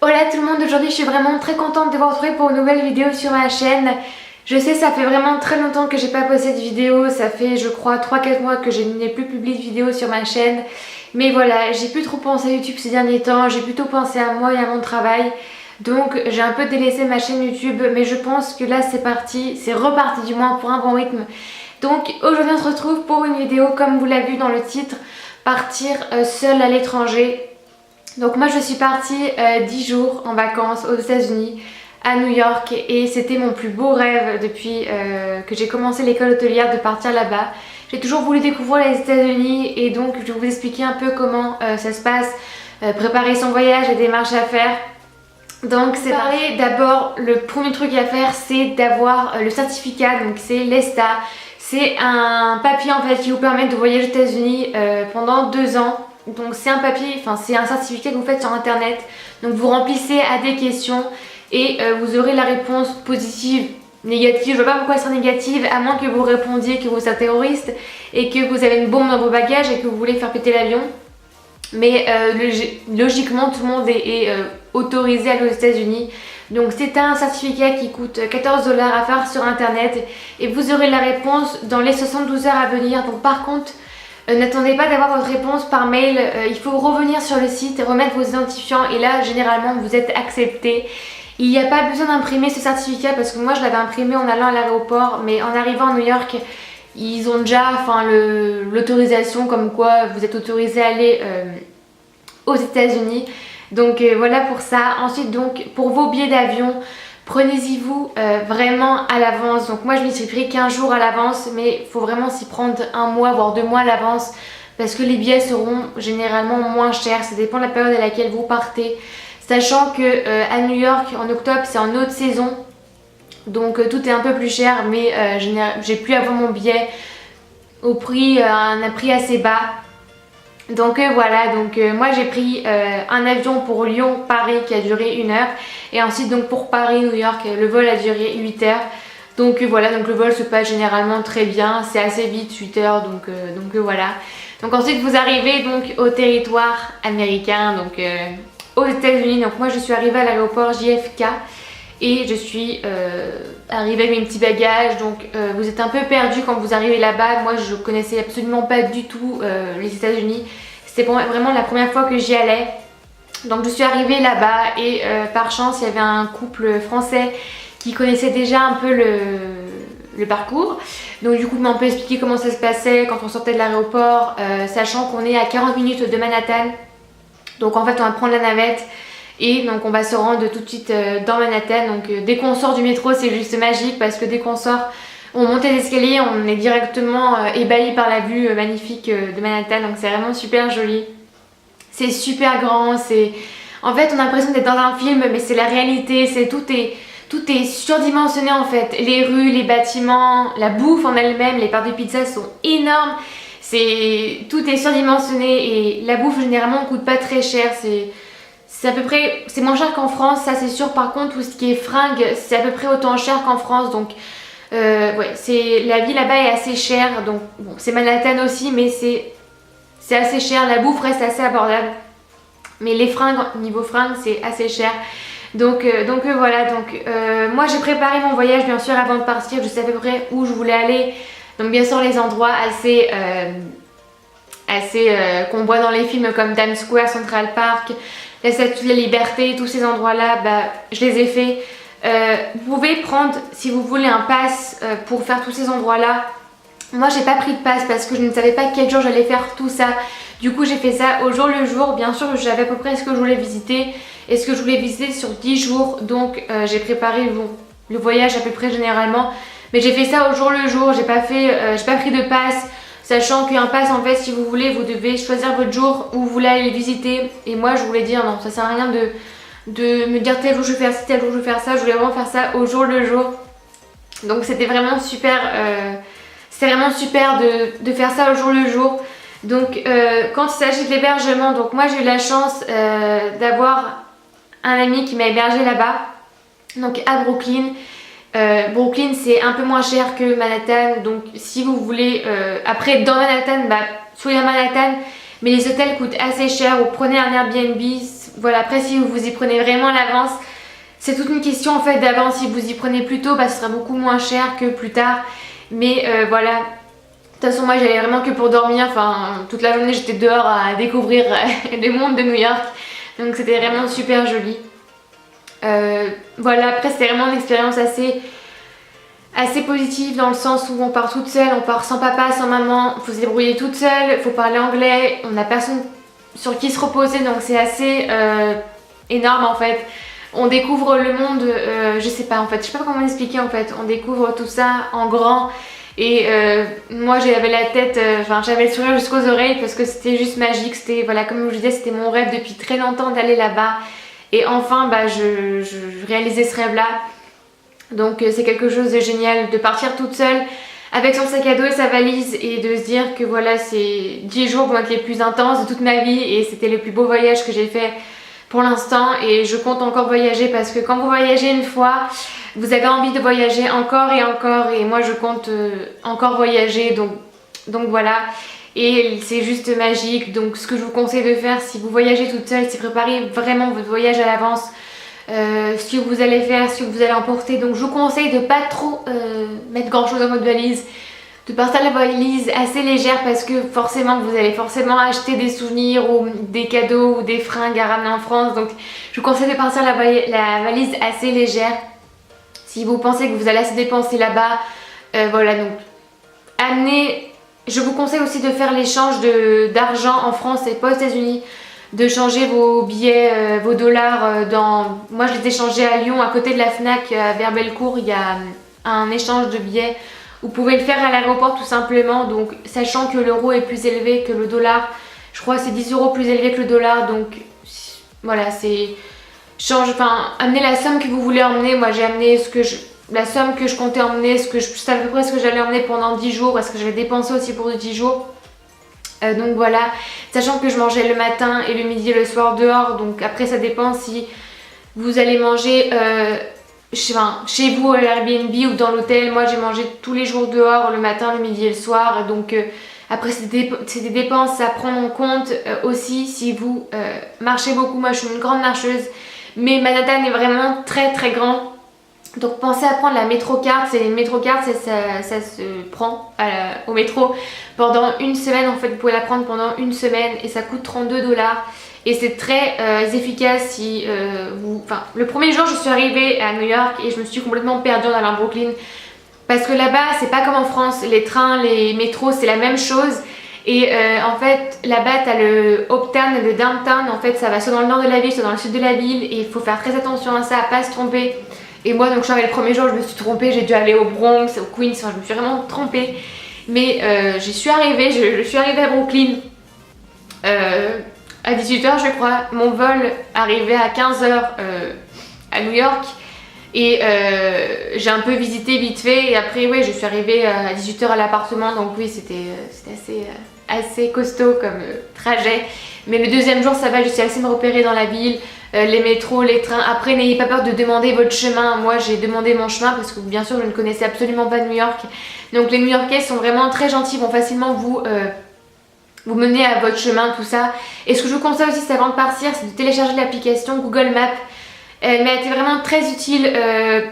Hola tout le monde, aujourd'hui je suis vraiment très contente de vous retrouver pour une nouvelle vidéo sur ma chaîne. Je sais, ça fait vraiment très longtemps que j'ai pas posté de vidéo, ça fait je crois 3-4 mois que je n'ai plus publié de vidéo sur ma chaîne. Mais voilà, j'ai plus trop pensé à YouTube ces derniers temps, j'ai plutôt pensé à moi et à mon travail. Donc j'ai un peu délaissé ma chaîne YouTube, mais je pense que là c'est parti, c'est reparti du moins pour un bon rythme. Donc aujourd'hui on se retrouve pour une vidéo comme vous l'avez vu dans le titre, partir seule à l'étranger. Donc moi je suis partie 10 jours en vacances aux États-Unis, à New York, et c'était mon plus beau rêve depuis que j'ai commencé l'école hôtelière de partir là-bas. J'ai toujours voulu découvrir les États-Unis et donc je vais vous expliquer un peu comment ça se passe, préparer son voyage, les démarches à faire. Donc c'est pareil, d'abord le premier truc à faire c'est d'avoir le certificat, donc c'est l'ESTA. C'est un papier en fait qui vous permet de voyager aux États-Unis pendant 2 ans. Donc c'est un papier, enfin c'est un certificat que vous faites sur internet. Donc vous remplissez à des questions et vous aurez la réponse positive, négative. Je vois pas pourquoi elle sera négative, à moins que vous répondiez que vous êtes terroriste et que vous avez une bombe dans vos bagages et que vous voulez faire péter l'avion. Mais logiquement tout le monde est autorisé à aller aux États-Unis. Donc c'est un certificat qui coûte 14 $ à faire sur internet et vous aurez la réponse dans les 72 heures à venir. Donc par contre, n'attendez pas d'avoir votre réponse par mail, il faut revenir sur le site et remettre vos identifiants et là généralement vous êtes accepté. Il n'y a pas besoin d'imprimer ce certificat parce que moi je l'avais imprimé en allant à l'aéroport, mais en arrivant à New York ils ont déjà l'autorisation comme quoi vous êtes autorisé à aller aux États-Unis. Donc voilà pour ça. Ensuite donc pour vos billets d'avion, prenez-y-vous vraiment à l'avance. Donc moi je m'y suis pris 15 jours à l'avance, mais il faut vraiment s'y prendre 1 mois voire 2 mois à l'avance parce que les billets seront généralement moins chers. Ça dépend de la période à laquelle vous partez. Sachant que à New York en octobre c'est en haute saison. Donc tout est un peu plus cher, mais j'ai pu avoir mon billet au prix, un prix assez bas. Donc voilà, donc moi j'ai pris un avion pour Lyon-Paris qui a duré 1 heure. Et ensuite donc pour Paris-New York, le vol a duré 8 heures. Donc voilà, donc le vol se passe généralement très bien, c'est assez vite 8 heures, donc voilà. Donc ensuite vous arrivez donc au territoire américain, donc aux États-Unis. Donc moi je suis arrivée à l'aéroport JFK. Et je suis arrivée avec mes petits bagages, donc vous êtes un peu perdu quand vous arrivez là-bas. Moi je connaissais absolument pas du tout les États-Unis, c'était vraiment la première fois que j'y allais. Donc je suis arrivée là-bas et par chance il y avait un couple français qui connaissait déjà un peu le parcours. Donc du coup il m'a un peu expliqué comment ça se passait quand on sortait de l'aéroport, sachant qu'on est à 40 minutes de Manhattan. Donc en fait on va prendre la navette. Et donc on va se rendre tout de suite dans Manhattan. Donc dès qu'on sort du métro c'est juste magique parce que dès qu'on sort, on monte les escaliers, on est directement ébahi par la vue magnifique de Manhattan. Donc c'est vraiment super joli. C'est super grand, en fait on a l'impression d'être dans un film mais c'est la réalité, tout est surdimensionné en fait. Les rues, les bâtiments, la bouffe en elle-même, les parts de pizza sont énormes. Tout est surdimensionné et la bouffe généralement coûte pas très cher. C'est à peu près, c'est moins cher qu'en France, ça c'est sûr. Par contre tout ce qui est fringues c'est à peu près autant cher qu'en France. Donc ouais, la vie là-bas est assez chère. Donc bon, c'est Manhattan aussi mais c'est assez cher. La bouffe reste assez abordable. Mais les fringues, niveau fringues c'est assez cher. Donc voilà, moi j'ai préparé mon voyage bien sûr avant de partir. Je sais à peu près où je voulais aller. Donc bien sûr les endroits assez qu'on voit dans les films comme Times Square, Central Park, la Statue de la Liberté, tous ces endroits-là, je les ai fait. Vous pouvez prendre, si vous voulez, un pass pour faire tous ces endroits-là. Moi, j'ai pas pris de pass parce que je ne savais pas quel jour j'allais faire tout ça. Du coup, j'ai fait ça au jour le jour. Bien sûr, j'avais à peu près ce que je voulais visiter et ce que je voulais visiter sur 10 jours. Donc, j'ai préparé le voyage à peu près généralement. Mais j'ai fait ça au jour le jour. J'ai pas pris de pass. Sachant qu'un pass en fait si vous voulez vous devez choisir votre jour où vous voulez aller visiter. Et moi je voulais dire non, ça sert à rien de me dire tel jour je vais faire ci, tel jour je vais faire ça. Je voulais vraiment faire ça au jour le jour. Donc c'était vraiment super de faire ça au jour le jour. Donc quand il s'agit de l'hébergement, donc moi j'ai eu la chance d'avoir un ami qui m'a hébergé là-bas. Donc à Brooklyn. Brooklyn c'est un peu moins cher que Manhattan, donc si vous voulez après dans Manhattan, soyez à Manhattan, mais les hôtels coûtent assez cher. Vous prenez un Airbnb, voilà, après si vous y prenez vraiment à l'avance, c'est toute une question en fait d'avance. Si vous y prenez plus tôt, ce sera beaucoup moins cher que plus tard. Mais voilà, de toute façon moi j'allais vraiment que pour dormir, enfin toute la journée j'étais dehors à découvrir le monde de New York. Donc c'était vraiment super joli. Voilà, après c'était vraiment une expérience assez positive dans le sens où on part toute seule, on part sans papa, sans maman, il faut se débrouiller toute seule, il faut parler anglais, on n'a personne sur qui se reposer, donc c'est assez énorme en fait. On découvre le monde, je sais pas en fait, je sais pas comment expliquer en fait, on découvre tout ça en grand. Et moi j'avais la tête, j'avais le sourire jusqu'aux oreilles parce que c'était juste magique, c'était, voilà, comme je vous disais, c'était mon rêve depuis très longtemps d'aller là-bas. Et enfin je réalisais ce rêve là. Donc c'est quelque chose de génial de partir toute seule avec son sac à dos et sa valise et de se dire que voilà, ces 10 jours vont être les plus intenses de toute ma vie et c'était le plus beau voyage que j'ai fait pour l'instant et je compte encore voyager parce que quand vous voyagez une fois, vous avez envie de voyager encore et moi je compte encore voyager, donc voilà. Et c'est juste magique. Donc ce que je vous conseille de faire si vous voyagez toute seule, c'est préparer vraiment votre voyage à l'avance, ce que vous allez faire, ce que vous allez emporter. Donc je vous conseille de pas trop mettre grand chose dans votre valise, de partir la valise assez légère parce que forcément vous allez forcément acheter des souvenirs ou des cadeaux ou des fringues à ramener en France. Donc je vous conseille de partir la valise assez légère si vous pensez que vous allez assez dépenser là-bas. Voilà, donc amenez. Je vous conseille aussi de faire l'échange d'argent en France et pas aux États-Unis, de changer vos billets, vos dollars dans... Moi je les ai changés à Lyon, à côté de la Fnac, vers Bellecour, il y a un échange de billets. Vous pouvez le faire à l'aéroport tout simplement, donc sachant que l'euro est plus élevé que le dollar, je crois que c'est 10 € plus élevé que le dollar, donc voilà, c'est... amenez la somme que vous voulez emmener. Moi j'ai amené la somme que je comptais emmener, je savais à peu près ce que j'allais emmener pendant 10 jours, parce que j'avais dépensé aussi pour 10 jours. Donc voilà, sachant que je mangeais le matin et le midi et le soir dehors, donc après ça dépend si vous allez manger chez vous à l'Airbnb ou dans l'hôtel. Moi j'ai mangé tous les jours dehors, le matin, le midi et le soir, donc après c'est des dépenses à prendre en compte aussi si vous marchez beaucoup. Moi je suis une grande marcheuse, mais Manhattan est vraiment très très grand. Donc pensez à prendre la métrocard. C'est une métrocard, ça se prend au métro pendant une semaine. En fait vous pouvez la prendre pendant une semaine et ça coûte 32 $. Et c'est très efficace si le premier jour je suis arrivée à New York et je me suis complètement perdue en allant à Brooklyn. Parce que là-bas c'est pas comme en France, les trains, les métros c'est la même chose. Et en fait là-bas t'as le uptown et le downtown. En fait ça va soit dans le nord de la ville, soit dans le sud de la ville. Et il faut faire très attention à ça, à pas se tromper. Et moi donc je suis arrivée le premier jour, je me suis trompée, j'ai dû aller au Bronx, au Queens, je me suis vraiment trompée. Mais je suis arrivée à Brooklyn à 18 h je crois. Mon vol arrivait à 15 h à New York. Et j'ai un peu visité vite fait et après ouais, je suis arrivée à 18 h à l'appartement. Donc oui, c'était assez costaud comme trajet. Mais le deuxième jour ça va, je suis assez me repérer dans la ville. Les métros, les trains. Après n'ayez pas peur de demander votre chemin. Moi j'ai demandé mon chemin parce que bien sûr je ne connaissais absolument pas New York. Donc les New Yorkais sont vraiment très gentils, vont facilement vous mener à votre chemin, tout ça. Et ce que je vous conseille aussi, c'est avant de partir, c'est de télécharger l'application Google Maps. Elle m'a été vraiment très utile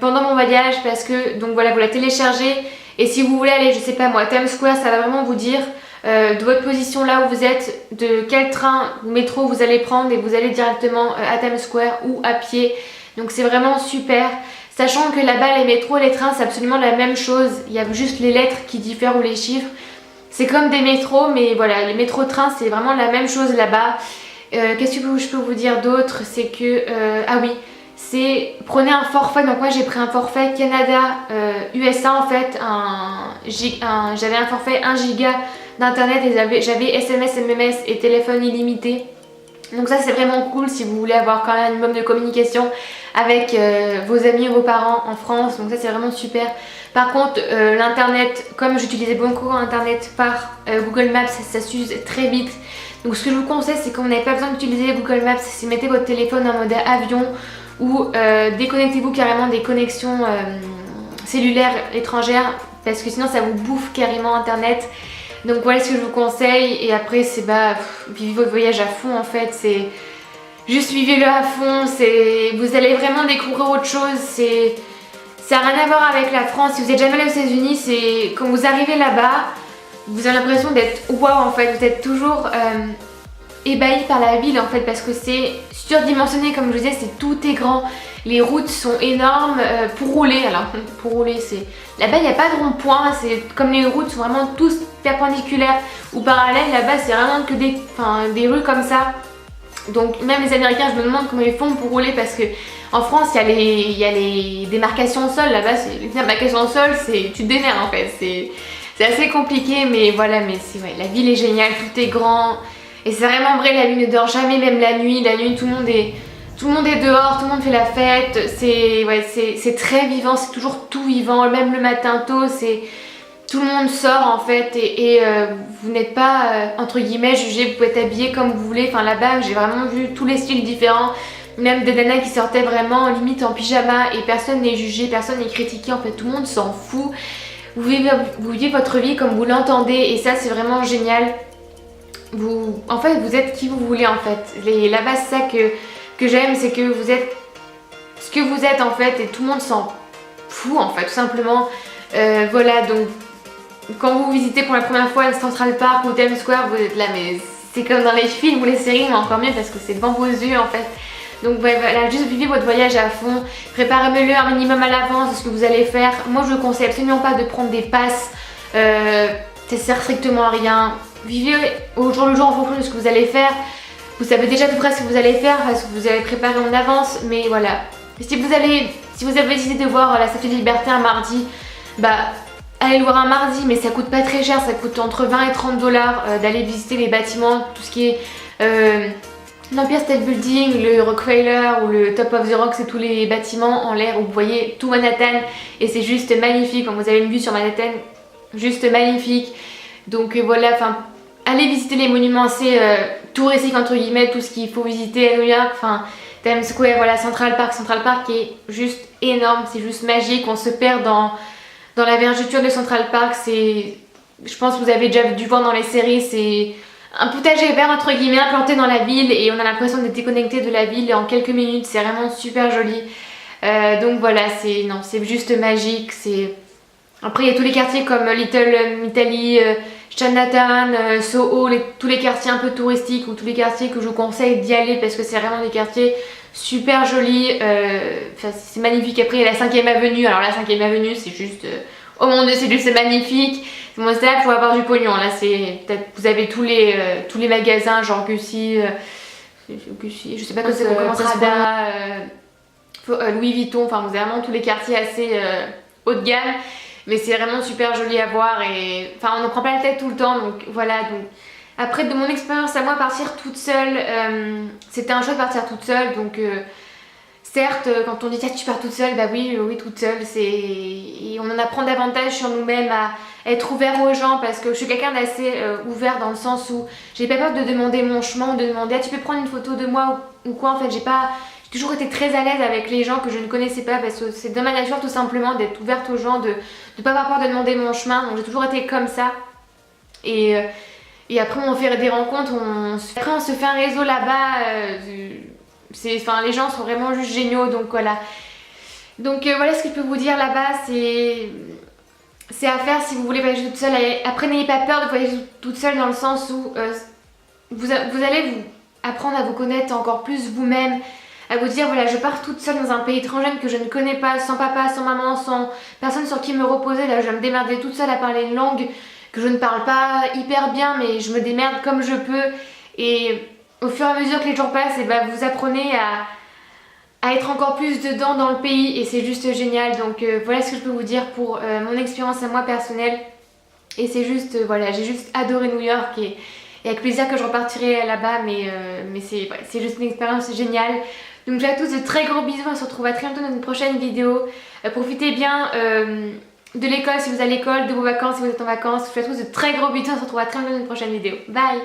pendant mon voyage parce que donc voilà, vous la téléchargez et si vous voulez aller, je sais pas moi, à Times Square, ça va vraiment vous dire de votre position là où vous êtes, de quel train ou métro vous allez prendre et vous allez directement à Times Square ou à pied. Donc c'est vraiment super. Sachant que là-bas les métros et les trains c'est absolument la même chose, il y a juste les lettres qui diffèrent ou les chiffres. C'est comme des métros, mais voilà, les métros-trains c'est vraiment la même chose là-bas. Qu'est-ce que je peux vous dire d'autre? C'est que, ah oui, prenez un forfait. Donc moi j'ai pris un forfait Canada USA en fait, j'avais un forfait 1 giga d'internet et j'avais SMS, MMS et téléphone illimité. Donc ça c'est vraiment cool si vous voulez avoir quand même un minimum de communication avec vos amis ou vos parents en France. Donc ça c'est vraiment super. Par contre l'internet, comme j'utilisais beaucoup internet par Google Maps, ça s'use très vite. Donc ce que je vous conseille, c'est quand vous n'avez pas besoin d'utiliser Google Maps, c'est mettez votre téléphone en mode avion ou déconnectez-vous carrément des connexions cellulaires étrangères parce que sinon ça vous bouffe carrément internet. Donc voilà ce que je vous conseille et après c'est vivez votre voyage à fond en fait. Juste suivez-le à fond, vous allez vraiment découvrir autre chose, ça n'a rien à voir avec la France. Si vous n'êtes jamais allé aux États-Unis, c'est quand vous arrivez là-bas, vous avez l'impression d'être waouh en fait, vous êtes toujours ébahi par la ville en fait parce que c'est surdimensionné comme je vous disais, tout est grand, les routes sont énormes pour rouler. Alors pour rouler c'est là-bas il n'y a pas de rond-point, c'est comme les routes sont vraiment tous perpendiculaires ou parallèles, là-bas c'est vraiment que des rues comme ça. Donc même les Américains, je me demande comment ils font pour rouler parce que en France il y a les démarcations au sol, là-bas les démarcations au sol tu te démerdes en fait, c'est assez compliqué mais voilà, mais la ville est géniale, tout est grand. Et c'est vraiment vrai, la vie ne dort jamais, même la nuit tout le monde est dehors, tout le monde fait la fête, c'est très vivant, c'est toujours tout vivant, même le matin tôt, tout le monde sort en fait et vous n'êtes pas entre guillemets jugé, vous pouvez être habillé comme vous voulez, enfin là-bas j'ai vraiment vu tous les styles différents, même des nanas qui sortaient vraiment limite en pyjama et personne n'est jugé, personne n'est critiqué, en fait tout le monde s'en fout, vous vivez votre vie comme vous l'entendez et ça c'est vraiment génial. En fait vous êtes qui vous voulez en fait. Là-bas c'est ça que j'aime, c'est que vous êtes ce que vous êtes en fait et tout le monde s'en fout en fait tout simplement. Voilà, donc quand vous visitez pour la première fois Central Park ou Times Square, vous êtes là mais c'est comme dans les films ou les séries mais encore mieux parce que c'est devant vos yeux en fait. Donc voilà, juste vivez votre voyage à fond, préparez-le un minimum à l'avance de ce que vous allez faire. Moi je ne conseille absolument pas de prendre des passes, ça sert strictement à rien. Vivez au jour le jour en fonction de ce que vous allez faire. Vous savez déjà à peu près ce que vous allez faire parce que vous avez préparé en avance, mais voilà. Si vous avez décidé de voir la Statue de Liberté un mardi, allez le voir un mardi, mais ça coûte pas très cher, ça coûte entre 20 et 30 dollars d'aller visiter les bâtiments, tout ce qui est l'Empire State Building, le Rockefeller ou le Top of the Rock, c'est tous les bâtiments en l'air où vous voyez tout Manhattan et c'est juste magnifique. Quand vous avez une vue sur Manhattan, juste magnifique. Donc voilà, allez visiter les monuments assez touristiques entre guillemets, tout ce qu'il faut visiter à New York, Times Square, voilà, Central Park qui est juste énorme, c'est juste magique, on se perd dans la vergeture de Central Park, je pense que vous avez déjà dû voir dans les séries, c'est un potager vert entre guillemets implanté dans la ville et on a l'impression d'être déconnecté de la ville en quelques minutes, c'est vraiment super joli. Donc voilà, c'est juste magique, Après il y a tous les quartiers comme Little Italy, Chinatown, Soho, tous les quartiers un peu touristiques ou tous les quartiers que je vous conseille d'y aller parce que c'est vraiment des quartiers super jolis, c'est magnifique. Après il y a la 5ème avenue, alors la 5ème avenue c'est juste, oh mon dieu c'est juste magnifique. Moi c'est là qu'il faut avoir du pognon, là vous avez tous les magasins genre Gucci, je sais pas quoi c'est, Prada, Louis Vuitton, vous avez vraiment tous les quartiers assez haut de gamme. Mais c'est vraiment super joli à voir et on n'en prend pas la tête tout le temps, donc voilà. Donc après de mon expérience à moi partir toute seule, c'était un choix de partir toute seule, donc certes quand on dit tu pars toute seule, oui toute seule, et on en apprend davantage sur nous-mêmes à être ouvert aux gens parce que je suis quelqu'un d'assez ouvert dans le sens où j'ai pas peur de demander mon chemin, de demander tu peux prendre une photo de moi ou quoi en fait, j'ai toujours été très à l'aise avec les gens que je ne connaissais pas parce que c'est de ma nature tout simplement d'être ouverte aux gens, de ne pas avoir peur de demander mon chemin, donc j'ai toujours été comme ça. Et après on fait des rencontres, on se fait un réseau là-bas, les gens sont vraiment juste géniaux, donc voilà. Donc voilà ce que je peux vous dire là-bas, c'est à faire si vous voulez voyager toute seule. Après n'ayez pas peur de voyager toute seule dans le sens où vous allez vous apprendre à vous connaître encore plus vous-même, à vous dire voilà je pars toute seule dans un pays étranger que je ne connais pas, sans papa, sans maman, sans personne sur qui me reposer, là je vais me démerder toute seule à parler une langue que je ne parle pas hyper bien mais je me démerde comme je peux et au fur et à mesure que les jours passent vous apprenez à être encore plus dedans dans le pays et c'est juste génial. Donc voilà ce que je peux vous dire pour mon expérience à moi personnelle et c'est juste voilà, j'ai juste adoré New York et avec plaisir que je repartirai là-bas mais c'est juste une expérience géniale. Donc je vous fais à tous de très gros bisous, on se retrouve à très bientôt dans une prochaine vidéo. Profitez bien de l'école si vous êtes à l'école, de vos vacances si vous êtes en vacances. Je vous fais à tous de très gros bisous, on se retrouve à très bientôt dans une prochaine vidéo. Bye!